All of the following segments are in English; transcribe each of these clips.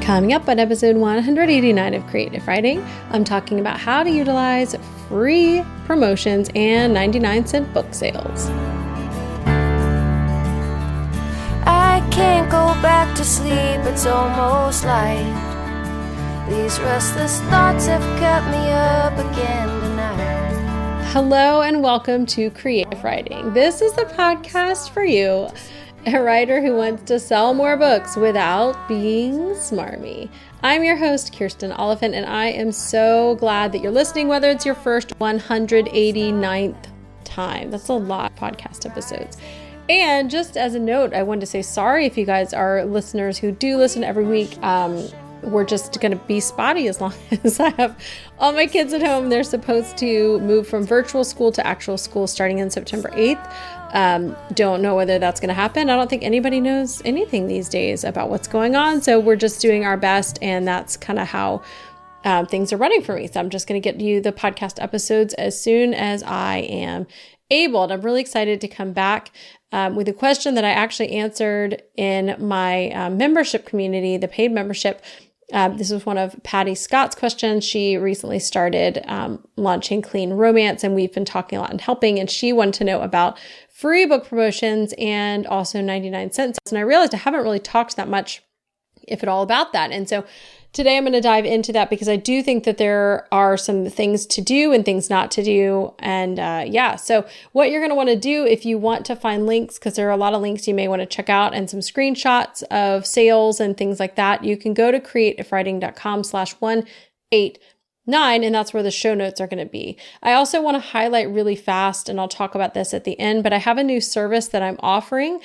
Coming up on episode 189 of Creative Writing, I'm talking about how to utilize free promotions and 99-cent book sales. I can't go back to sleep, it's almost light. These restless thoughts have kept me up again tonight. Hello and welcome to Creative Writing. This is the podcast for you, a writer who wants to sell more books without being smarmy. I'm your host, Kirsten Oliphant, and I am so glad that you're listening, whether it's your first 189th time. That's a lot of podcast episodes. And just as a note, I wanted to say sorry if you guys are listeners who do listen every week. We're just going to be spotty as long as I have all my kids at home. They're supposed to move from virtual school to actual school starting in September 8th. Don't know whether that's going to happen. I don't think anybody knows anything these days about what's going on. So we're just doing our best. And that's kind of how things are running for me. So I'm just going to get you the podcast episodes as soon as I am able. And I'm really excited to come back with a question that I actually answered in my membership community, the paid membership. This was one of Patty Scott's questions. She recently started launching Clean Romance, and we've been talking a lot and helping, and she wanted to know about free book promotions and also 99 cents. And I realized I haven't really talked that much, if at all, about that. And so today I'm going to dive into that because I do think that there are some things to do and things not to do. And so what you're going to want to do if you want to find links, because there are a lot of links you may want to check out and some screenshots of sales and things like that, you can go to creativewriting.com/189, and that's where the show notes are going to be. I also want to highlight really fast, and I'll talk about this at the end, but I have a new service that I'm offering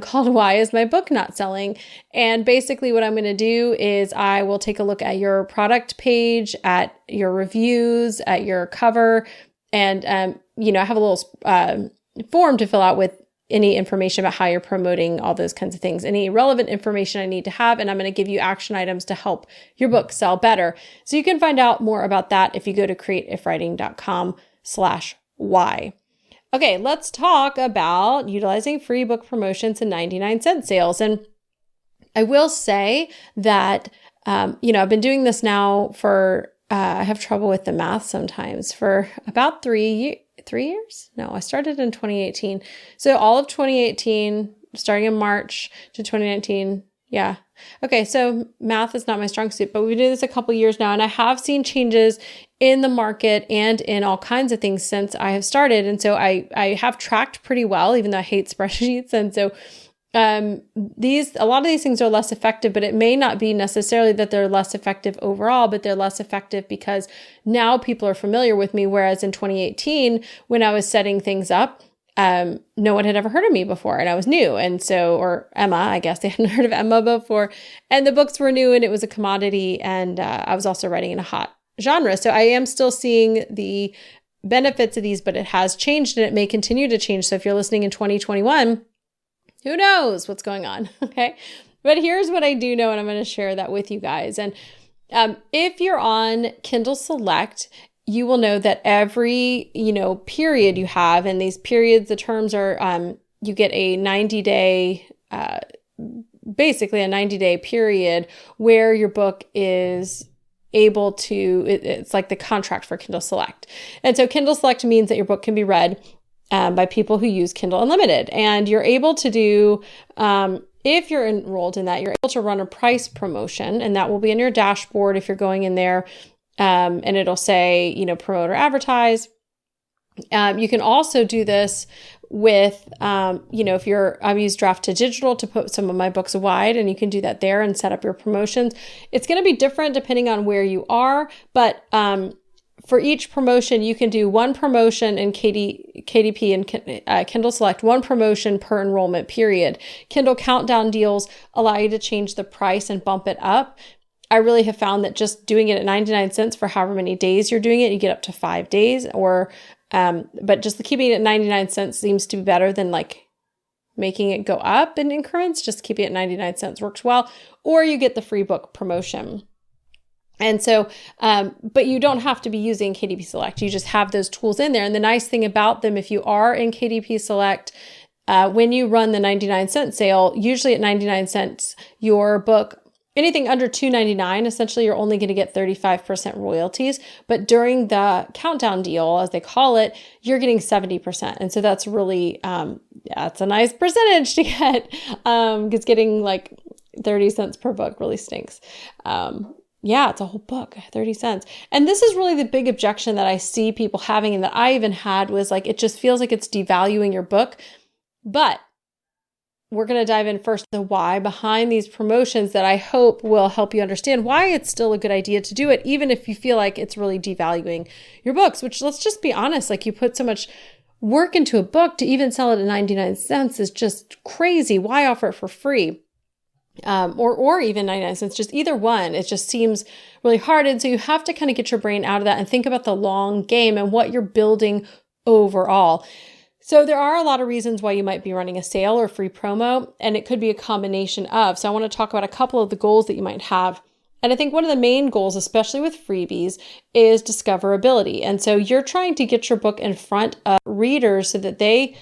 called Why Is My Book Not Selling? And basically what I'm going to do is I will take a look at your product page, at your reviews, at your cover, and I have a little form to fill out with any information about how you're promoting, all those kinds of things, any relevant information I need to have. And I'm going to give you action items to help your book sell better. So you can find out more about that if you go to creativewriting.com/why. Okay, let's talk about utilizing free book promotions and 99-cent sales. And I will say that, I've been doing this now for, I have trouble with the math sometimes, for about 3 years? No, I started in 2018. So all of 2018, starting in March to 2019. Yeah. Okay. So math is not my strong suit, but we've been doing this a couple years now, and I have seen changes in the market and in all kinds of things since I have started. And so I have tracked pretty well, even though I hate spreadsheets. And so a lot of these things are less effective, but it may not be necessarily that they're less effective overall, but they're less effective because now people are familiar with me. Whereas in 2018, when I was setting things up, no one had ever heard of me before, and I was new. And so, or Emma, I guess they hadn't heard of Emma before, and the books were new and it was a commodity. And, I was also writing in a hot genre. So I am still seeing the benefits of these, but it has changed and it may continue to change. So if you're listening in 2021, who knows what's going on? Okay. But here's what I do know, and I'm going to share that with you guys. And if you're on Kindle Select, you will know that every, period you have, and these periods, the terms are, you get a 90-day, basically a 90-day period where your book is able to, it's like the contract for Kindle Select. And so Kindle Select means that your book can be read by people who use Kindle Unlimited. And you're able to do, if you're enrolled in that, you're able to run a price promotion, and that will be in your dashboard if you're going in there, and it'll say, promote or advertise. You can also do this with, if I've used Draft to Digital to put some of my books wide, and you can do that there and set up your promotions. It's going to be different depending on where you are, but, for each promotion, you can do one promotion in KDP and Kindle Select, one promotion per enrollment period. Kindle Countdown deals allow you to change the price and bump it up. I really have found that just doing it at 99 cents for however many days you're doing it, you get up to 5 days, but just keeping it at 99 cents seems to be better than like making it go up in increments. Just keeping it at 99 cents works well, or you get the free book promotion. And so, but you don't have to be using KDP Select. You just have those tools in there. And the nice thing about them, if you are in KDP Select, when you run the 99-cent sale, usually at 99 cents, your book anything under $2.99, essentially you're only going to get 35% royalties. But during the countdown deal, as they call it, you're getting 70%. And so that's really, that's a nice percentage to get, because getting like 30 cents per book really stinks. Yeah, it's a whole book, 30 cents. And this is really the big objection that I see people having, and that I even had, was like, it just feels like it's devaluing your book. But we're going to dive in first, the why behind these promotions, that I hope will help you understand why it's still a good idea to do it, even if you feel like it's really devaluing your books, which, let's just be honest, like, you put so much work into a book to even sell it at 99 cents is just crazy. Why offer it for free? Or even 99 cents, just either one. It just seems really hard. And so you have to kind of get your brain out of that and think about the long game and what you're building overall. So there are a lot of reasons why you might be running a sale or free promo, and it could be a combination of. So I want to talk about a couple of the goals that you might have. And I think one of the main goals, especially with freebies, is discoverability. And so you're trying to get your book in front of readers so that they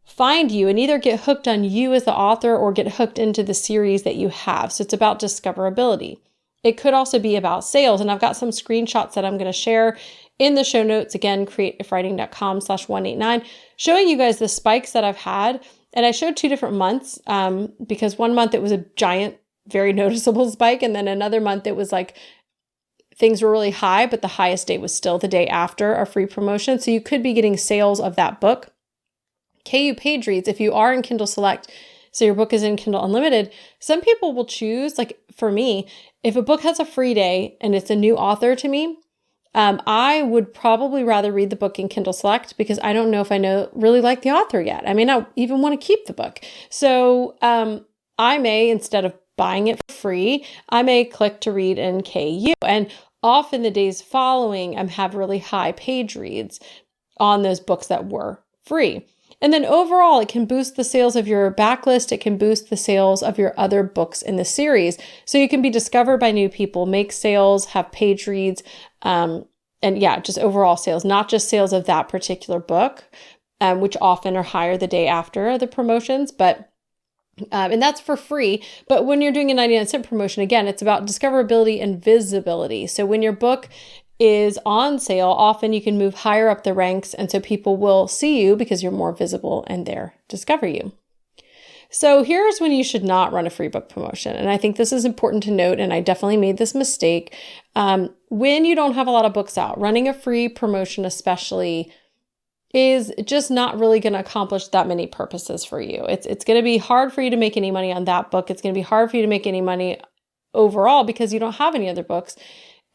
find you and either get hooked on you as the author or get hooked into the series that you have. So it's about discoverability. It could also be about sales. And I've got some screenshots that I'm going to share in the show notes. Again, creativewriting.com/189, showing you guys the spikes that I've had. And I showed 2 different months, because one month it was a giant, very noticeable spike. And then another month it was like things were really high, but the highest day was still the day after a free promotion. So you could be getting sales of that book. KU page reads, if you are in Kindle Select, so your book is in Kindle Unlimited, some people will choose, like for me, if a book has a free day and it's a new author to me, I would probably rather read the book in Kindle Select, because I don't know if I really like the author yet. I may not even want to keep the book. So I may, instead of buying it for free, I may click to read in KU. And often the days following, I have really high page reads on those books that were free. And then overall, it can boost the sales of your backlist. It can boost the sales of your other books in the series. So you can be discovered by new people, make sales, have page reads, and yeah, just overall sales, not just sales of that particular book, which often are higher the day after the promotions, but and that's for free. But when you're doing a 99-cent promotion, again, it's about discoverability and visibility. So when your book is on sale, often you can move higher up the ranks. And so people will see you because you're more visible and there discover you. So here's when you should not run a free book promotion. And I think this is important to note. And I definitely made this mistake. When you don't have a lot of books out, running a free promotion especially is just not really going to accomplish that many purposes for you. It's going to be hard for you to make any money on that book. It's going to be hard for you to make any money overall because you don't have any other books.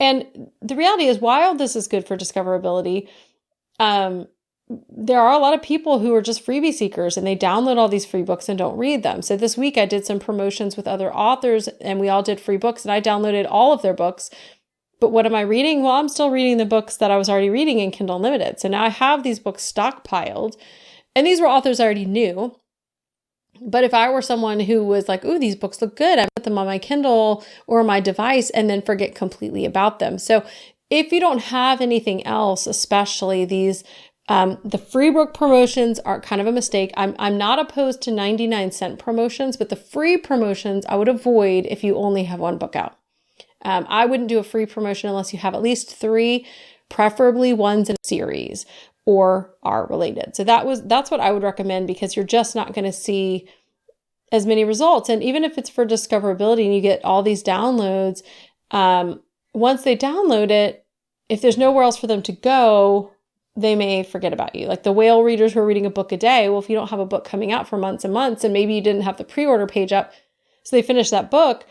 And the reality is, while this is good for discoverability, there are a lot of people who are just freebie seekers and they download all these free books and don't read them. So this week I did some promotions with other authors and we all did free books and I downloaded all of their books. But what am I reading? Well, I'm still reading the books that I was already reading in Kindle Unlimited. So now I have these books stockpiled, and these were authors I already knew. But if I were someone who was like, ooh, these books look good, I put them on my Kindle or my device and then forget completely about them. So if you don't have anything else, especially these, the free book promotions are kind of a mistake. I'm not opposed to 99-cent promotions, but the free promotions I would avoid if you only have one book out. I wouldn't do a free promotion unless you have at least 3, preferably ones in a series or are related. So that's what I would recommend, because you're just not going to see as many results. And even if it's for discoverability and you get all these downloads, once they download it, if there's nowhere else for them to go, they may forget about you. Like the whale readers who are reading a book a day. Well, if you don't have a book coming out for months and months, and maybe you didn't have the pre-order page up, so they finish that book,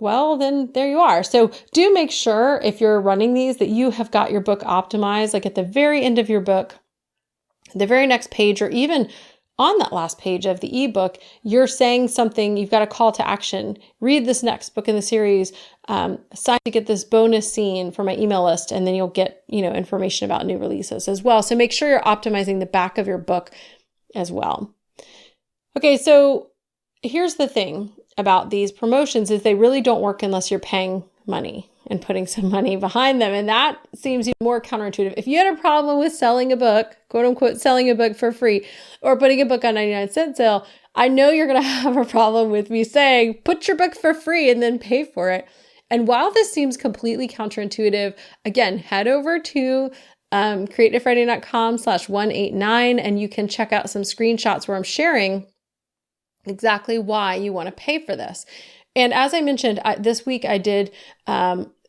well, then there you are. So do make sure if you're running these that you have got your book optimized, like at the very end of your book, the very next page, or even on that last page of the ebook, you're saying something, you've got a call to action. Read this next book in the series, sign to get this bonus scene for my email list, and then you'll get, information about new releases as well. So make sure you're optimizing the back of your book as well. Okay, so here's the thing about these promotions is they really don't work unless you're paying money. and putting some money behind them. And that seems even more counterintuitive. If you had a problem with selling a book, quote unquote, selling a book for free or putting a book on 99-cent sale, I know you're going to have a problem with me saying, put your book for free and then pay for it. And while this seems completely counterintuitive, again, head over to creativewriting.com/189 and you can check out some screenshots where I'm sharing exactly why you want to pay for this. And as I mentioned, this week I did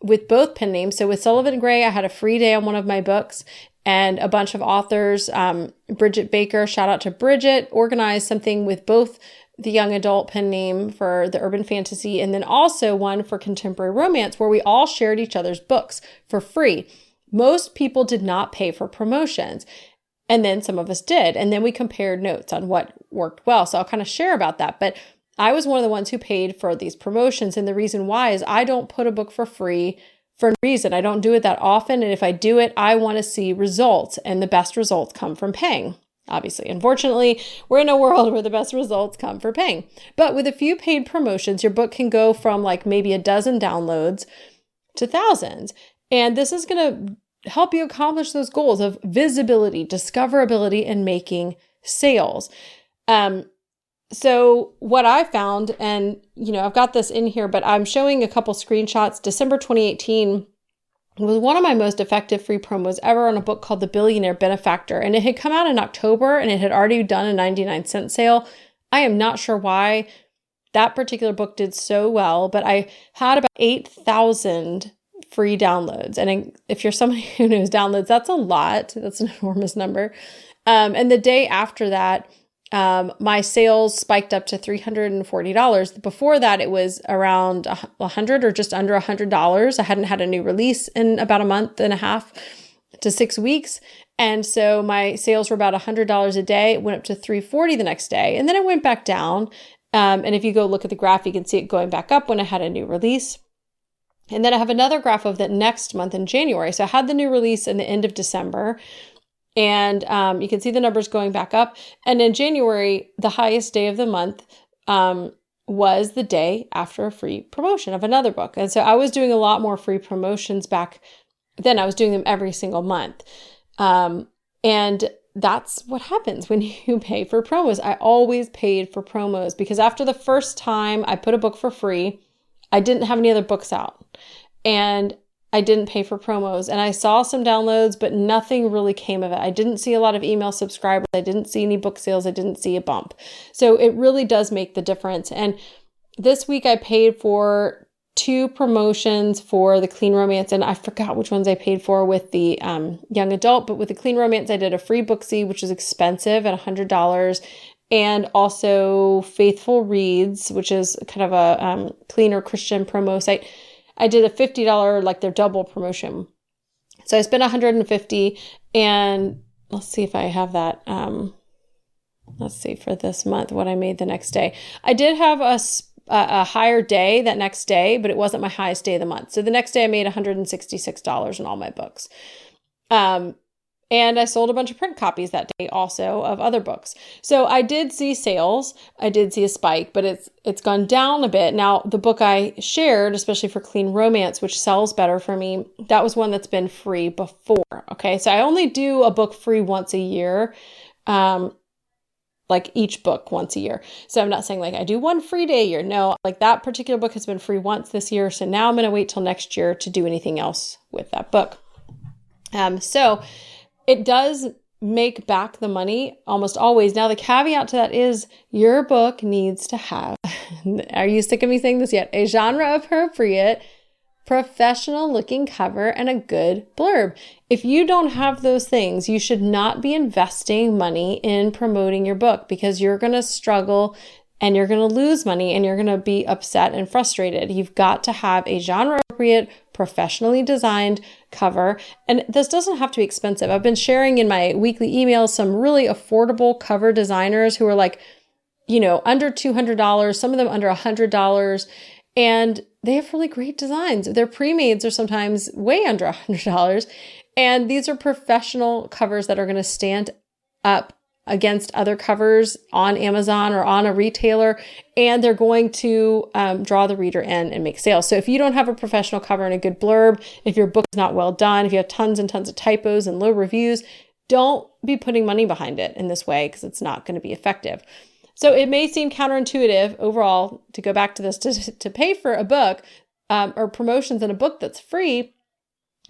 with both pen names. So with Sullivan Gray, I had a free day on one of my books, and a bunch of authors, Bridget Baker, shout out to Bridget, organized something with both the young adult pen name for the urban fantasy and then also one for contemporary romance, where we all shared each other's books for free. Most people did not pay for promotions. And then some of us did. And then we compared notes on what worked well. So I'll kind of share about that. But I was one of the ones who paid for these promotions. And the reason why is I don't put a book for free for a reason. I don't do it that often. And if I do it, I want to see results. And the best results come from paying. Obviously, unfortunately, we're in a world where the best results come for paying. But with a few paid promotions, your book can go from like maybe a dozen downloads to thousands. And this is going to help you accomplish those goals of visibility, discoverability, and making sales. So what I found, and I've got this in here, but I'm showing a couple screenshots. December 2018 was one of my most effective free promos ever on a book called The Billionaire Benefactor. And it had come out in October and it had already done a 99-cent sale. I am not sure why that particular book did so well, but I had about 8,000 free downloads. And if you're somebody who knows downloads, that's a lot. That's an enormous number. And the day after that, my sales spiked up to $340. Before that, it was around $100 or just under $100. I hadn't had a new release in about a month and a half to 6 weeks. And so my sales were about $100 a day. It went up to $340 the next day. And then it went back down. And if you go look at the graph, you can see it going back up when I had a new release. And then I have another graph of that next month in January. So I had the new release in the end of December. And you can see the numbers going back up. And in January, the highest day of the month was the day after a free promotion of another book. And so I was doing a lot more free promotions back then. I was doing them every single month. And that's what happens when you pay for promos. I always paid for promos because after the first time I put a book for free, I didn't have any other books out. And I didn't pay for promos, and I saw some downloads, but nothing really came of it. I didn't see a lot of email subscribers. I didn't see any book sales. I didn't see a bump. So it really does make the difference. And this week I paid for 2 promotions for the Clean Romance, and I forgot which ones I paid for with the young adult, but with the Clean Romance, I did a free Booksy, which is expensive at $100, and also Faithful Reads, which is kind of a cleaner Christian promo site. I did a $50, like their double promotion. So I spent $150, and let's see if I have that. Let's see for this month, what I made the next day. I did have a higher day that next day, but it wasn't my highest day of the month. So the next day I made $166 in all my books. And I sold a bunch of print copies that day also of other books. So I did see sales. I did see a spike, but it's gone down a bit. Now, the book I shared, especially for Clean Romance, which sells better for me, that was one that's been free before. Okay. So I only do a book free once a year. Like each book once a year. So I'm not saying like I do one free day a year. No, like that particular book has been free once this year. So now I'm going to wait till next year to do anything else with that book. So it does make back the money almost always. Now, the caveat to that is your book needs to have, are you sick of me saying this yet? A genre appropriate, professional looking cover and a good blurb. If you don't have those things, you should not be investing money in promoting your book because you're going to struggle and you're going to lose money and you're going to be upset and frustrated. You've got to have a genre appropriate, professionally designed cover. And this doesn't have to be expensive. I've been sharing in my weekly emails some really affordable cover designers who are like, under $200, some of them under $100. And they have really great designs. Their pre-mades are sometimes way under $100. And these are professional covers that are going to stand up against other covers on Amazon or on a retailer, and they're going to draw the reader in and make sales. So if you don't have a professional cover and a good blurb, if your book is not well done, if you have tons and tons of typos and low reviews, don't be putting money behind it in this way because it's not going to be effective. So it may seem counterintuitive overall to go back to this, to pay for a book or promotions in a book that's free,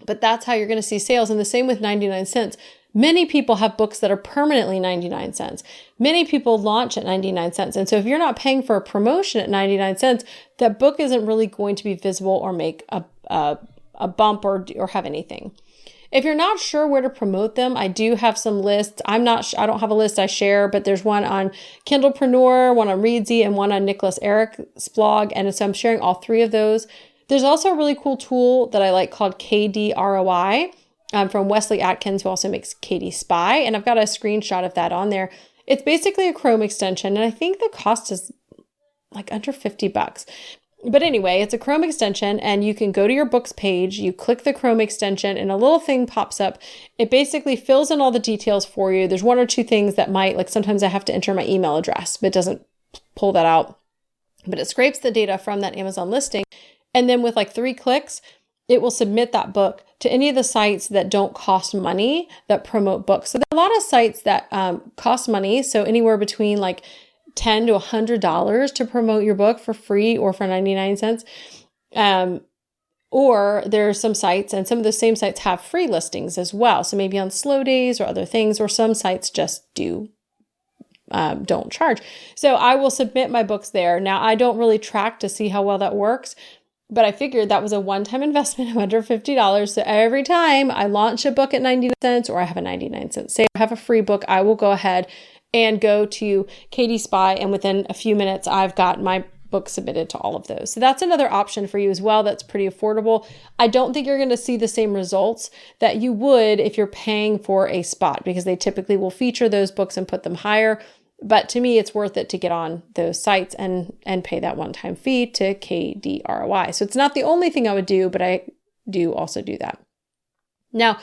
but that's how you're going to see sales. And the same with 99 cents. Many people have books that are permanently 99 cents. Many people launch at 99 cents. And so if you're not paying for a promotion at 99 cents, that book isn't really going to be visible or make a bump or have anything. If you're not sure where to promote them, I do have some lists. I don't have a list I share, but there's one on Kindlepreneur, one on Readsy, and one on Nicholas Eric's blog. And so I'm sharing all three of those. There's also a really cool tool that I like called KDROI. From Wesley Atkins, who also makes KD Spy. And I've got a screenshot of that on there. It's basically a Chrome extension. And I think the cost is like under $50. But anyway, it's a Chrome extension and you can go to your books page, you click the Chrome extension and a little thing pops up. It basically fills in all the details for you. There's one or two things that might, like sometimes I have to enter my email address, but it doesn't pull that out. But it scrapes the data from that Amazon listing. And then with like 3 clicks, it will submit that book to any of the sites that don't cost money that promote books. So there are a lot of sites that cost money. So anywhere between like $10 to $100 to promote your book for free or for 99 cents. Or there are some sites, and some of the same sites have free listings as well. So maybe on slow days or other things, or some sites just don't charge. So I will submit my books there. Now I don't really track to see how well that works, but I figured that was a one-time investment of under $50. So every time I launch a book at 99 cents or I have a 99 cent sale, I have a free book, I will go ahead and go to KD Spy. And within a few minutes, I've got my book submitted to all of those. So that's another option for you as well. That's pretty affordable. I don't think you're going to see the same results that you would if you're paying for a spot, because they typically will feature those books and put them higher. But to me, it's worth it to get on those sites and pay that one-time fee to KDROI. So it's not the only thing I would do, but I do also do that. Now,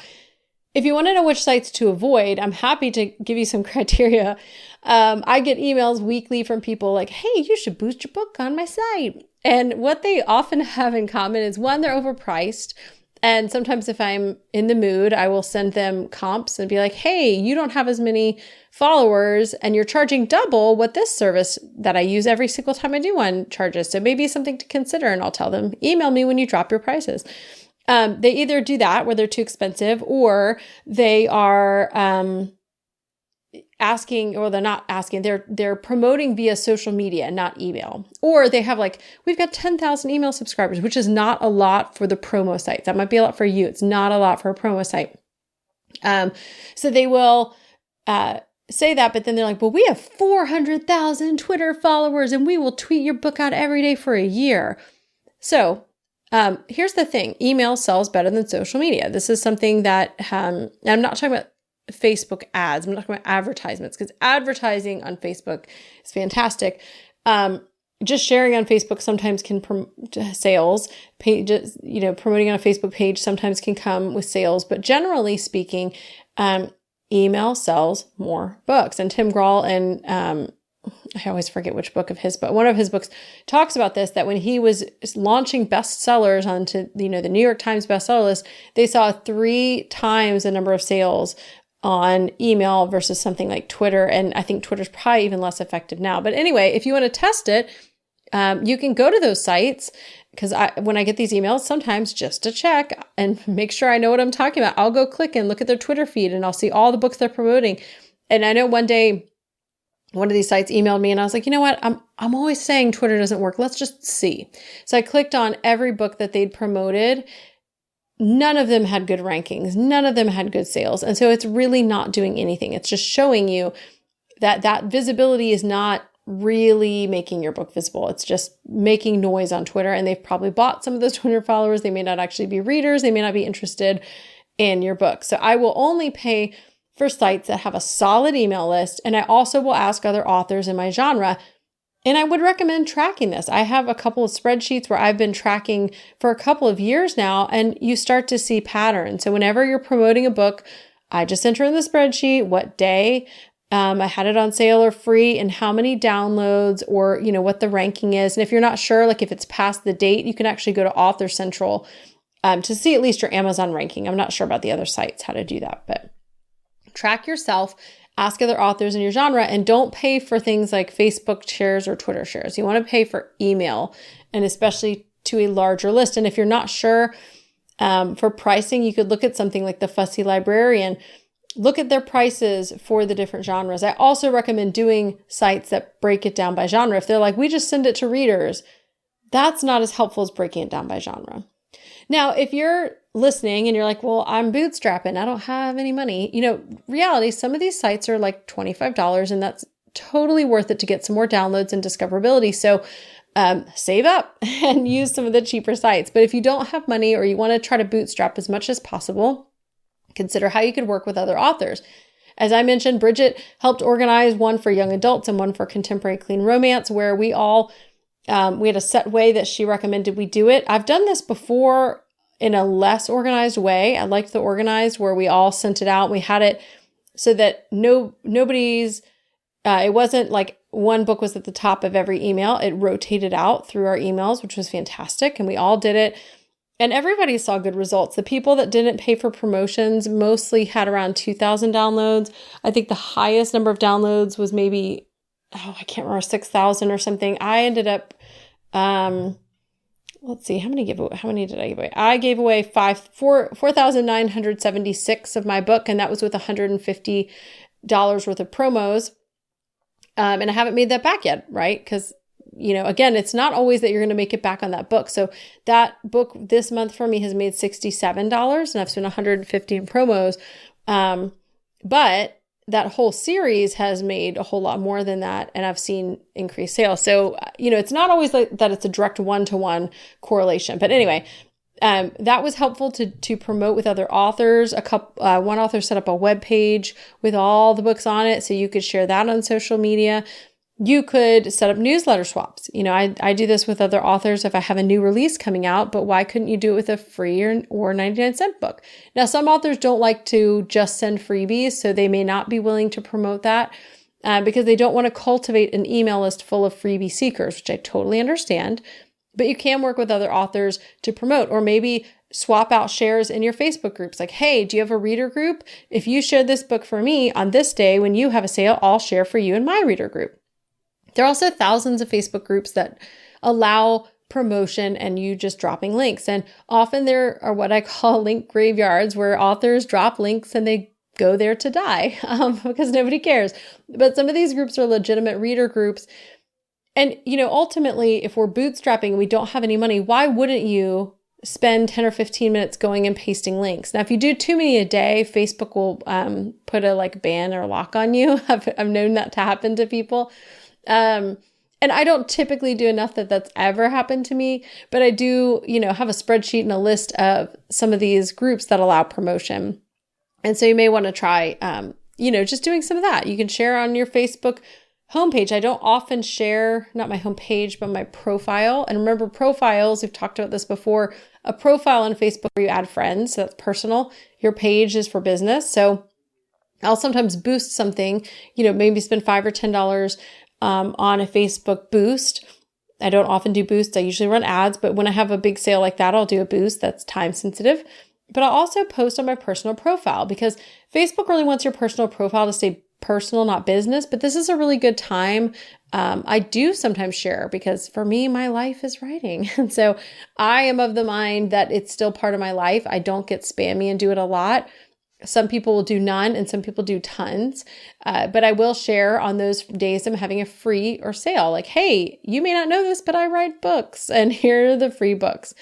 if you want to know which sites to avoid, I'm happy to give you some criteria. I get emails weekly from people like, hey, you should boost your book on my site. And what they often have in common is, one, they're overpriced. And sometimes if I'm in the mood, I will send them comps and be like, hey, you don't have as many followers and you're charging double what this service that I use every single time I do one charges. So maybe something to consider. And I'll tell them, email me when you drop your prices. They either do that where they're too expensive, or they are asking, or they're not asking, they're promoting via social media, not email. Or they have like, we've got 10,000 email subscribers, which is not a lot for the promo sites. That might be a lot for you. It's not a lot for a promo site. So they will say that, but then they're like, well, we have 400,000 Twitter followers and we will tweet your book out every day for a year. So here's the thing. Email sells better than social media. This is something that, and I'm not talking about Facebook ads. I'm talking about advertisements, because advertising on Facebook is fantastic. Just sharing on Facebook sometimes can sales pages, promoting on a Facebook page sometimes can come with sales, but generally speaking, email sells more books. And Tim Grahl and, I always forget which book of his, but one of his books talks about this, that when he was launching bestsellers onto, the New York Times bestseller list, they saw 3 times the number of sales on email versus something like Twitter. And I think Twitter's probably even less effective now. But anyway, if you want to test it, you can go to those sites, because when I get these emails, sometimes just to check and make sure I know what I'm talking about, I'll go click and look at their Twitter feed and I'll see all the books they're promoting. And I know one day, one of these sites emailed me and I was like, you know what? I'm always saying Twitter doesn't work. Let's just see. So I clicked on every book that they'd promoted. None of them had good rankings. None of them had good sales. And so it's really not doing anything. It's just showing you that visibility is not really making your book visible. It's just making noise on Twitter. And they've probably bought some of those Twitter followers. They may not actually be readers. They may not be interested in your book. So I will only pay for sites that have a solid email list. And I also will ask other authors in my genre. And I would recommend tracking this. I have a couple of spreadsheets where I've been tracking for a couple of years now, and you start to see patterns. So whenever you're promoting a book, I just enter in the spreadsheet what day I had it on sale or free, and how many downloads, or, what the ranking is. And if you're not sure, like if it's past the date, you can actually go to Author Central to see at least your Amazon ranking. I'm not sure about the other sites, how to do that, but track yourself, ask other authors in your genre, and don't pay for things like Facebook shares or Twitter shares. You want to pay for email, and especially to a larger list. And if you're not sure for pricing, you could look at something like the Fussy Librarian. Look at their prices for the different genres. I also recommend doing sites that break it down by genre. If they're like, we just send it to readers, that's not as helpful as breaking it down by genre. Now, if you're listening and you're like, well, I'm bootstrapping, I don't have any money. Reality, some of these sites are like $25, and that's totally worth it to get some more downloads and discoverability. So save up and use some of the cheaper sites. But if you don't have money, or you want to try to bootstrap as much as possible, consider how you could work with other authors. As I mentioned, Bridget helped organize one for young adults and one for contemporary clean romance, where we all, we had a set way that she recommended we do it. I've done this before in a less organized way. I liked the organized where we all sent it out. We had it so that nobody's, it wasn't like one book was at the top of every email. It rotated out through our emails, which was fantastic. And we all did it. And everybody saw good results. The people that didn't pay for promotions mostly had around 2,000 downloads. I think the highest number of downloads was maybe, I can't remember, 6,000 or something. I ended up, let's see, how many did I give away? I gave away 4,976 of my book, and that was with $150 worth of promos. And I haven't made that back yet, right? Because again, it's not always that you're going to make it back on that book. So that book this month for me has made $67, and I've spent $150 in promos. But that whole series has made a whole lot more than that, and I've seen increased sales. So, it's not always like that it's a direct one-to-one correlation. But anyway, that was helpful to promote with other authors. One author set up a web page with all the books on it, so you could share that on social media. You could set up newsletter swaps. I do this with other authors if I have a new release coming out, but why couldn't you do it with a free or 99-cent book? Now, some authors don't like to just send freebies, so they may not be willing to promote that because they don't want to cultivate an email list full of freebie seekers, which I totally understand. But you can work with other authors to promote, or maybe swap out shares in your Facebook groups. Like, hey, do you have a reader group? If you share this book for me on this day when you have a sale, I'll share for you in my reader group. There are also thousands of Facebook groups that allow promotion and you just dropping links. And often there are what I call link graveyards, where authors drop links and they go there to die because nobody cares. But some of these groups are legitimate reader groups. And, ultimately, if we're bootstrapping and we don't have any money, why wouldn't you spend 10 or 15 minutes going and pasting links? Now, if you do too many a day, Facebook will put a ban or lock on you. I've known that to happen to people. And I don't typically do enough that's ever happened to me, but I do, have a spreadsheet and a list of some of these groups that allow promotion. And so you may want to try, just doing some of that. You can share on your Facebook homepage. I don't often share, not my homepage, but my profile. And remember, profiles, we've talked about this before, a profile on Facebook where you add friends, so that's personal. Your page is for business. So I'll sometimes boost something, maybe spend $5 or $10 on a Facebook boost. I don't often do boosts. I usually run ads, but when I have a big sale like that, I'll do a boost that's time sensitive. But I'll also post on my personal profile because Facebook really wants your personal profile to stay personal, not business. But this is a really good time. I do sometimes share because for me, my life is writing. And so I am of the mind that it's still part of my life. I don't get spammy and do it a lot. Some people will do none and some people do tons. But I will share on those days I'm having a free or sale. Like, hey, you may not know this, but I write books and here are the free books.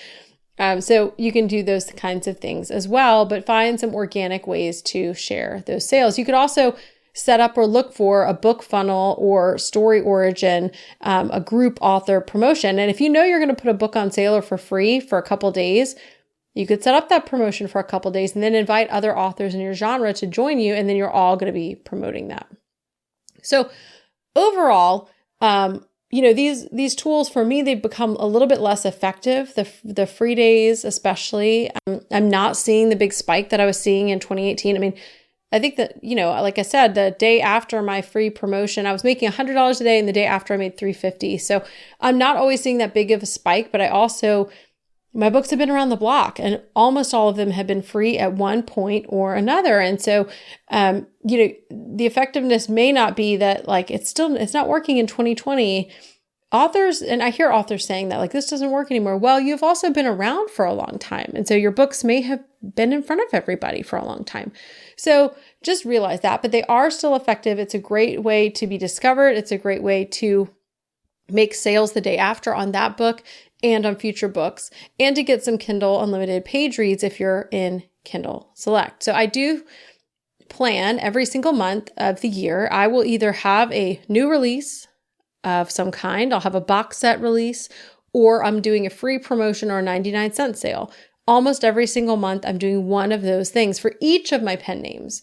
So you can do those kinds of things as well, but find some organic ways to share those sales. You could also set up or look for a book funnel or story origin, a group author promotion. And if you know you're going to put a book on sale or for free for a couple days, you could set up that promotion for a couple days and then invite other authors in your genre to join you. And then you're all going to be promoting that. So overall, these tools for me, they've become a little bit less effective. The free days, especially, I'm not seeing the big spike that I was seeing in 2018. I mean, I think that, like I said, the day after my free promotion, I was making $100 a day, and the day after I made $350. So I'm not always seeing that big of a spike, but my books have been around the block, and almost all of them have been free at one point or another. And so, the effectiveness may not be that, like, it's not working in 2020. Authors, and I hear authors saying that, like, this doesn't work anymore. Well, you've also been around for a long time. And so your books may have been in front of everybody for a long time. So just realize that, but they are still effective. It's a great way to be discovered. It's a great way to make sales the day after on that book and on future books, and to get some Kindle Unlimited page reads if you're in Kindle Select. So I do plan every single month of the year, I will either have a new release of some kind, I'll have a box set release, or I'm doing a free promotion or a 99-cent sale. Almost every single month, I'm doing one of those things for each of my pen names.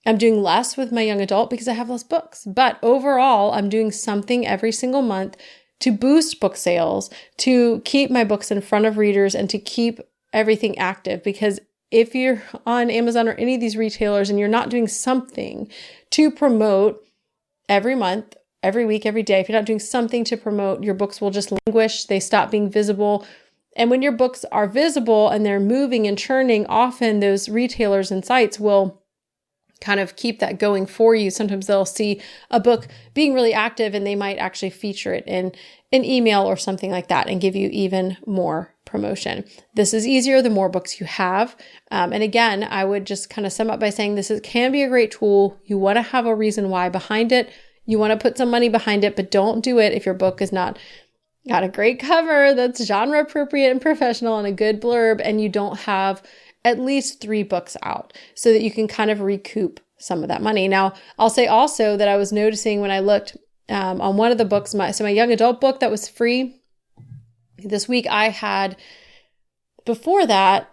I'm doing less with my young adult because I have less books, but overall, I'm doing something every single month to boost book sales, to keep my books in front of readers, and to keep everything active. Because if you're on Amazon or any of these retailers and you're not doing something to promote every month, every week, every day, if you're not doing something to promote, your books will just languish. They stop being visible. And when your books are visible and they're moving and churning, often those retailers and sites will kind of keep that going for you. Sometimes they'll see a book being really active and they might actually feature it in an email or something like that and give you even more promotion. This is easier the more books you have. And again, I would just kind of sum up by saying can be a great tool. You want to have a reason why behind it. You want to put some money behind it, but don't do it if your book is not got a great cover that's genre appropriate and professional and a good blurb, and you don't have at least 3 books out so that you can kind of recoup some of that money. Now, I'll say also that I was noticing when I looked on one of the books, my young adult book that was free this week, I had before that,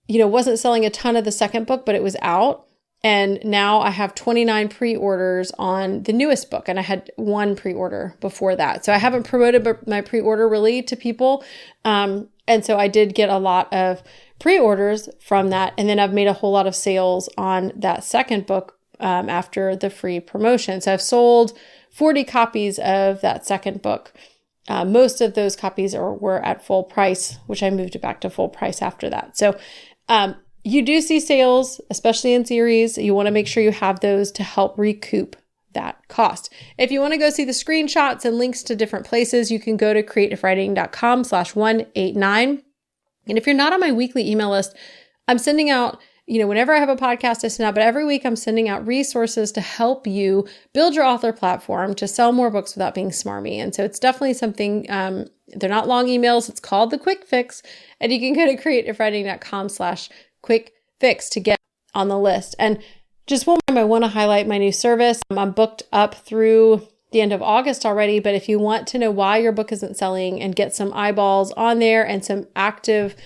wasn't selling a ton of the second book, but it was out. And now I have 29 pre-orders on the newest book, and I had 1 pre-order before that. So I haven't promoted my pre-order really to people. And so I did get a lot of pre-orders from that. And then I've made a whole lot of sales on that second book after the free promotion. So I've sold 40 copies of that second book. Most of those copies were at full price, which I moved it back to full price after that. So you do see sales, especially in series. You want to make sure you have those to help recoup that cost. If you want to go see the screenshots and links to different places, you can go to creativewriting.com/189. And if you're not on my weekly email list, I'm sending out, whenever I have a podcast, I send out, but every week I'm sending out resources to help you build your author platform to sell more books without being smarmy. And so it's definitely something, they're not long emails. It's called the Quick Fix. And you can go to creativewriting.com/quick fix to get on the list. And just one more time, I want to highlight my new service. I'm booked up through the end of August already, but if you want to know why your book isn't selling and get some eyeballs on there and some active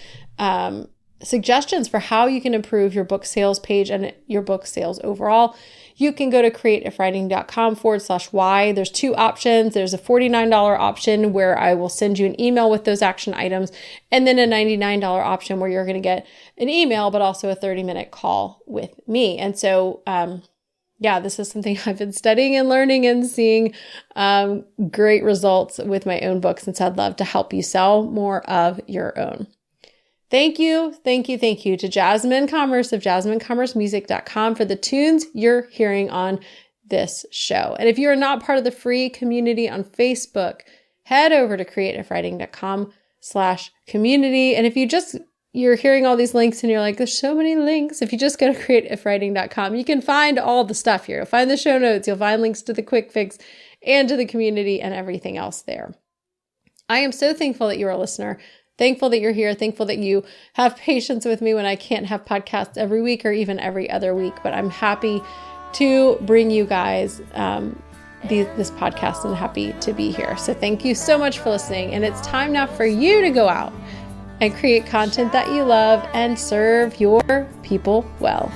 suggestions for how you can improve your book sales page and your book sales overall, you can go to creativewriting.com/why. There's 2 options. There's a $49 option where I will send you an email with those action items, and then a $99 option where you're going to get an email, but also a 30-minute call with me. And so, this is something I've been studying and learning and seeing great results with my own books. And so I'd love to help you sell more of your own. Thank you to Jasmine Commerce of JasmineCommerceMusic.com for the tunes you're hearing on this show. And if you are not part of the free community on Facebook, head over to creativewriting.com/community. And if you're hearing all these links and you're like, there's so many links. If you just go to creativewriting.com, you can find all the stuff here. You'll find the show notes. You'll find links to the Quick Fix and to the community and everything else there. I am so thankful that you're a listener. Thankful that you're here. Thankful that you have patience with me when I can't have podcasts every week or even every other week. But I'm happy to bring you guys this podcast and happy to be here. So thank you so much for listening. And it's time now for you to go out and create content that you love and serve your people well.